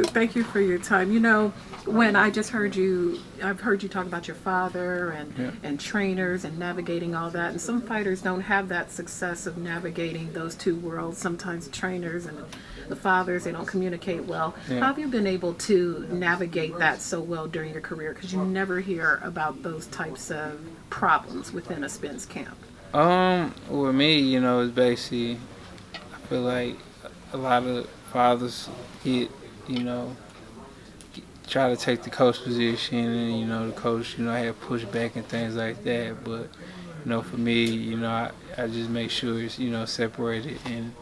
Thank you for your time. You know, when I just heard you, I've heard you talk about your father Yeah. and trainers and navigating all that. And some fighters don't have that success of navigating those two worlds. Sometimes trainers and the fathers, they don't communicate well. How Yeah. have you been able to navigate that so well during your career? Because you never hear about those types of problems within a Spence camp. With me, it's basically, I feel like a lot of fathers get, you know, try to take the coach position, and the coach, have pushback and things like that. But for me, I just make sure it's separated, and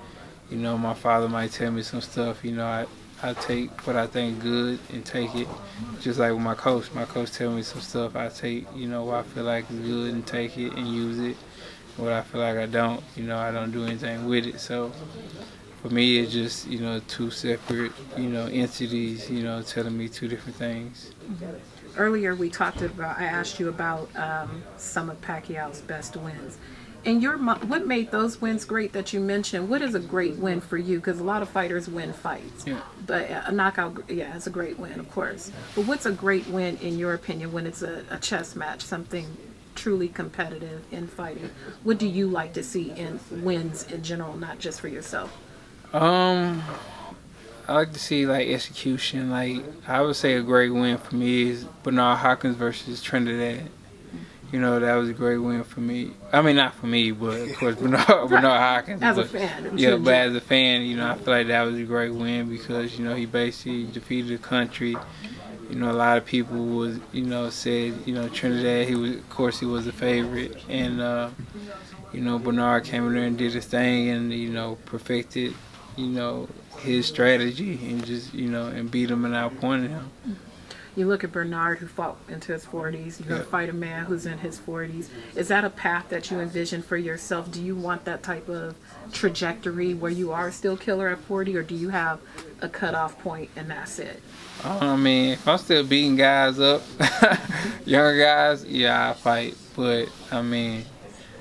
my father might tell me some stuff. I take what I think good and take it. Just like with my coach. My coach tell me some stuff. I take, what I feel like is good and take it and use it. What I feel like I don't, I don't do anything with it. So for me, it's just, two separate, entities, telling me two different things. Earlier, we talked about, I asked you about some of Pacquiao's best wins. And what made those wins great that you mentioned? What is a great win for you? Because a lot of fighters win fights, Yeah. but a knockout, yeah, it's a great win, of course. But what's a great win in your opinion when it's a chess match, something truly competitive in fighting? What do you like to see in wins in general, not just for yourself? Um, I like to see like execution. Like I would say a great win for me is Bernard Hopkins versus Trinidad. That was a great win for me. I mean, not for me, but of course Bernard Hopkins. As a But fan, I'm yeah, sure. but as a fan, I feel like that was a great win because he basically defeated the country. A lot of people was said Trinidad. He was, of course, he was a favorite, and Bernard came in there and did his thing, and perfected his strategy, and just and beat him and outpointed him. You look at Bernard, who fought into his 40s. You're going to fight a man who's in his 40s. Is that a path that you envision for yourself? Do you want that type of trajectory where you are still killer at 40, or do you have a cutoff point and that's it? I mean, if I'm still beating guys up, younger guys, yeah, I fight. But I mean,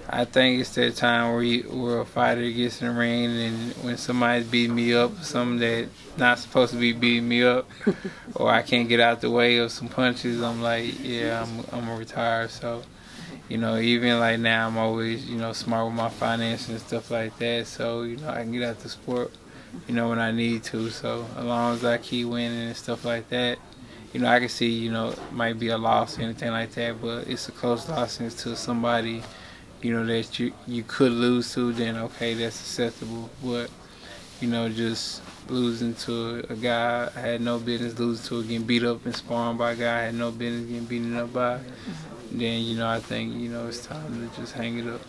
I think it's that time where a fighter gets in the ring, and when somebody's beating me up, something that not supposed to be beating me up, or I can't get out the way of some punches, I'm like, yeah, I'm gonna retire. So, even like now, I'm always smart with my finances and stuff like that. So I can get out the sport, when I need to. So as long as I keep winning and stuff like that, I can see, it might be a loss or anything like that, but it's a close loss to somebody that you could lose to, then okay, that's acceptable. But just losing to a guy I had no business losing to, getting beat up and sparring by a guy I had no business getting beaten up by, then I think it's time to just hang it up.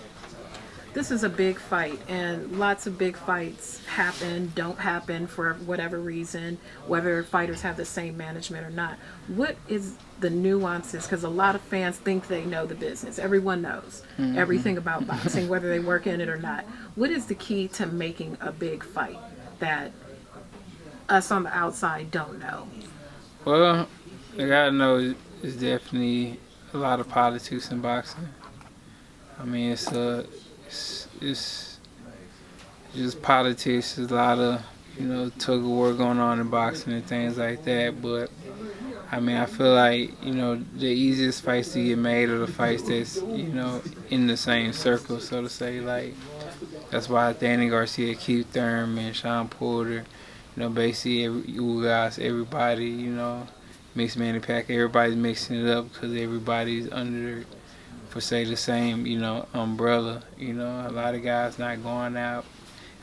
This is a big fight, and lots of big fights happen, don't happen for whatever reason, whether fighters have the same management or not. What is the nuances? Because a lot of fans think they know the business. Everyone knows everything about boxing, whether they work in it or not. What is the key to making a big fight that us on the outside don't know? Well, I gotta know it's definitely a lot of politics in boxing. I mean, it's just politics. There's a lot of tug of war going on in boxing and things like that. But I mean, I feel like the easiest fights to get made are the fights that's in the same circle, so to say. Like that's why Danny Garcia, Keith Thurman, Sean Porter, basically you guys, everybody, mixed Manny Pacquiao, everybody's mixing it up because everybody's under, for say, the same umbrella. A lot of guys not going out.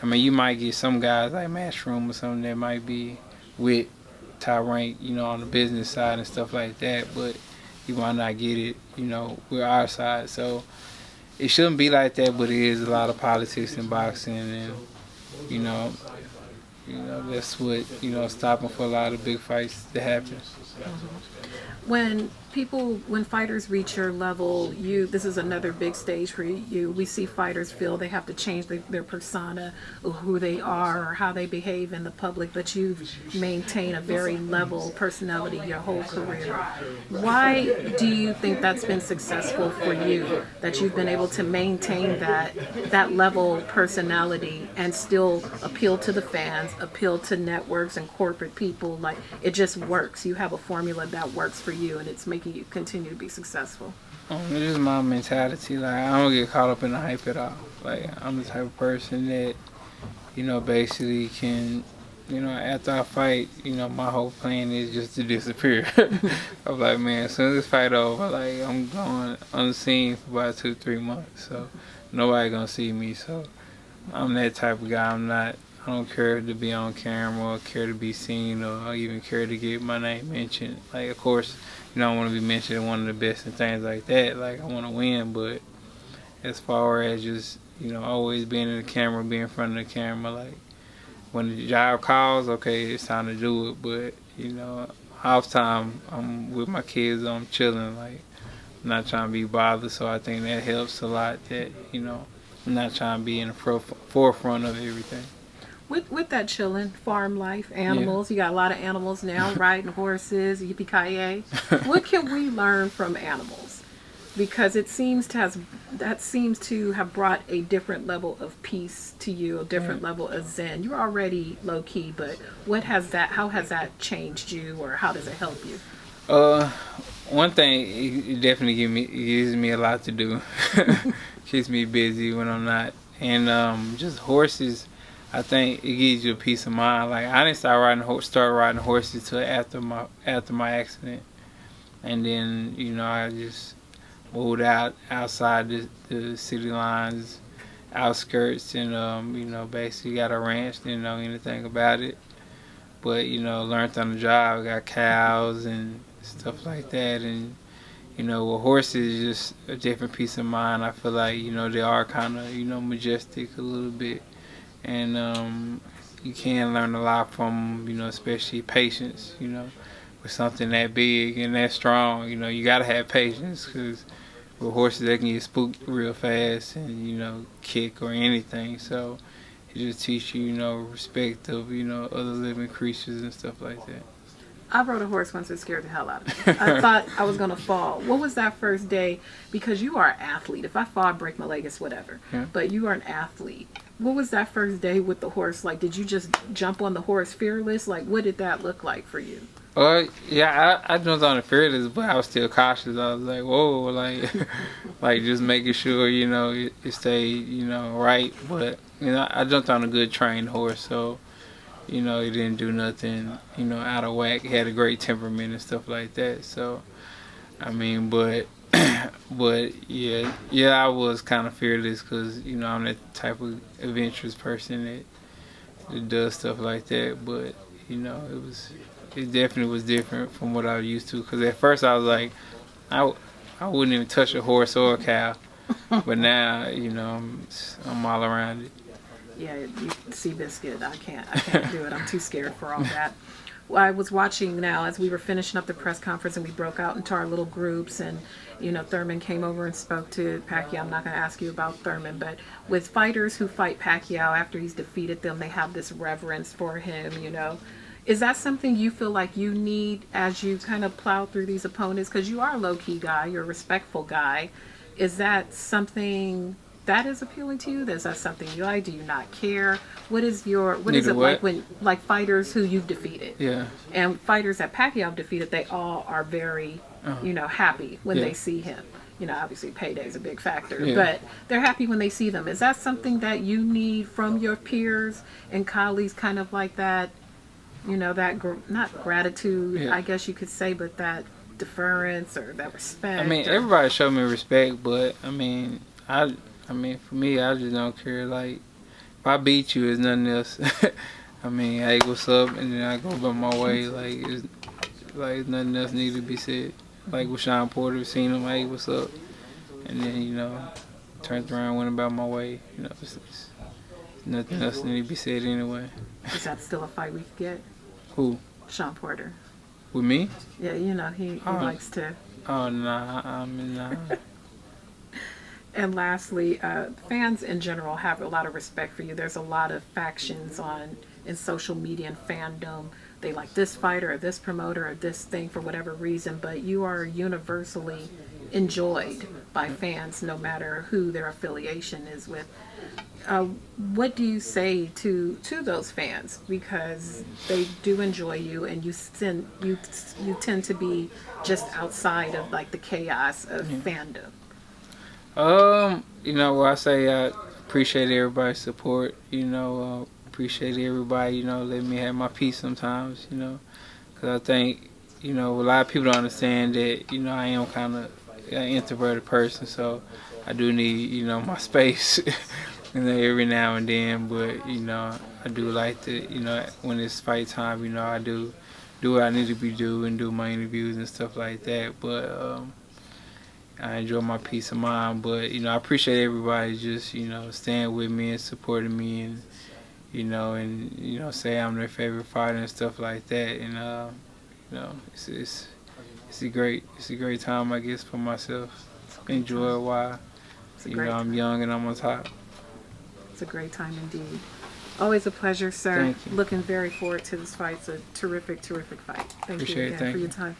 I mean, you might get some guys like Matchroom or something that might be with top rank, on the business side and stuff like that, but you might not get it, with our side. So it shouldn't be like that, but it is a lot of politics in boxing, and you know, that's what stopping for a lot of big fights to happen. When people, when fighters reach your level, this is another big stage for you. We see fighters feel they have to change their persona, or who they are, or how they behave in the public, but you've maintained a very level personality your whole career. Why do you think that's been successful for you, that you've been able to maintain that level personality and still appeal to the fans, appeal to networks and corporate people? Like, it just works. You have a formula that works for you, and it's making you continue to be successful. It's just my mentality. Like, I don't get caught up in the hype at all. Like, I'm the type of person that, basically can, after I fight, my whole plan is just to disappear. I'm like, man, as soon as this fight over, like, I'm going unseen for about 2-3 months. So nobody gonna see me. So I'm that type of guy. I don't care to be on camera, or care to be seen, or even care to get my name mentioned. Like, of course, I want to be mentioned one of the best and things like that. Like, I want to win, but as far as just, always being in the camera, being in front of the camera, like, when the job calls, okay, it's time to do it. But, half time, I'm with my kids, I'm chilling, like, I'm not trying to be bothered. So I think that helps a lot, that, I'm not trying to be in the forefront of everything. With that chilling, farm life, animals, You got a lot of animals now, riding horses, yippee-ki-yay. What can we learn from animals? Because that seems to have brought a different level of peace to you, a different level of zen. You're already low key, but how has that changed you, or how does it help you? One thing, it definitely gives me a lot to do. Keeps me busy when I'm not. And just horses, I think it gives you a peace of mind. Like, I didn't start riding horses till after my accident, and then I just moved outside the city lines, outskirts, and basically got a ranch. Didn't know anything about it, but learned on the job. Got cows and stuff like that, and with horses, just a different peace of mind. I feel like they are kind of majestic a little bit. And you can learn a lot from them, especially patience, with something that big and that strong. You got to have patience, because with horses, they can get spooked real fast and, kick or anything. So it just teaches you, respect of, other living creatures and stuff like that. I rode a horse once. It scared the hell out of me. I thought I was going to fall. What was that first day? Because you are an athlete. If I fall, I break my leg, it's whatever. Yeah. But you are an athlete. What was that first day with the horse like? Did you just jump on the horse fearless? Like, what did that look like for you? Yeah, I jumped on it fearless, but I was still cautious. I was like, whoa, like, like just making sure, it stayed, right. But, I jumped on a good trained horse, so, it didn't do nothing, out of whack. It had a great temperament and stuff like that. So, I mean, but yeah, I was kind of fearless, because I'm that type of adventurous person that does stuff like that. But it definitely was different from what I was used to. Because at first I was like, I wouldn't even touch a horse or a cow, but now I'm all around it. Yeah, Seabiscuit, I can't do it. I'm too scared for all that. I was watching now as we were finishing up the press conference, and we broke out into our little groups, and Thurman came over and spoke to Pacquiao. I'm not going to ask you about Thurman, but with fighters who fight Pacquiao after he's defeated them, they have this reverence for him. Is that something you feel like you need as you kind of plow through these opponents? Because you are a low-key guy, you're a respectful guy. Is that something that is appealing to you? Is that something you like? Do you not care? What is it like when, like, fighters who you've defeated? Yeah. And fighters that Pacquiao have defeated, they all are very, happy when they see him. Obviously payday is a big factor, but they're happy when they see them. Is that something that you need from your peers and colleagues, kind of like that, not gratitude, I guess you could say, but that deference or that respect? I mean, everybody showed me respect, but for me, I just don't care. Like, if I beat you, it's nothing else. Hey, what's up? And then I go about my way. Like nothing else needs to be said. Like with Sean Porter, seen him, hey, what's up? And then, turned around, went about my way. It's nothing else needs to be said anyway. Is that still a fight we could get? Who? Sean Porter. With me? Yeah, he likes to. Oh nah, I mean nah. And lastly, fans in general have a lot of respect for you. There's a lot of factions on in social media and fandom. They like this fighter or this promoter or this thing for whatever reason, but you are universally enjoyed by fans no matter who their affiliation is with. What do you say to those fans, because they do enjoy you and you tend to be just outside of like the chaos of fandom? You know, well, I say I appreciate everybody's support. You know, appreciate everybody. You know, let me have my peace sometimes. You know, because I think, you know, a lot of people don't understand that. You know, I am kind of an introverted person, so I do need, you know, my space. You know, every now and then. But you know, I do like to. You know, when it's fight time, you know, I do what I need to be doing, do my interviews and stuff like that. But I enjoy my peace of mind, but you know I appreciate everybody just, you know, staying with me and supporting me, and you know say I'm their favorite fighter and stuff like that, and you know it's a great time, I guess, for myself. Enjoy it while, It's a you know, great I'm time. young and I'm on top. It's a great time indeed. Always a pleasure, sir. Thank you. Looking very forward to this fight. It's a terrific, terrific fight. Thank you Appreciate it. again Thank for your you. time.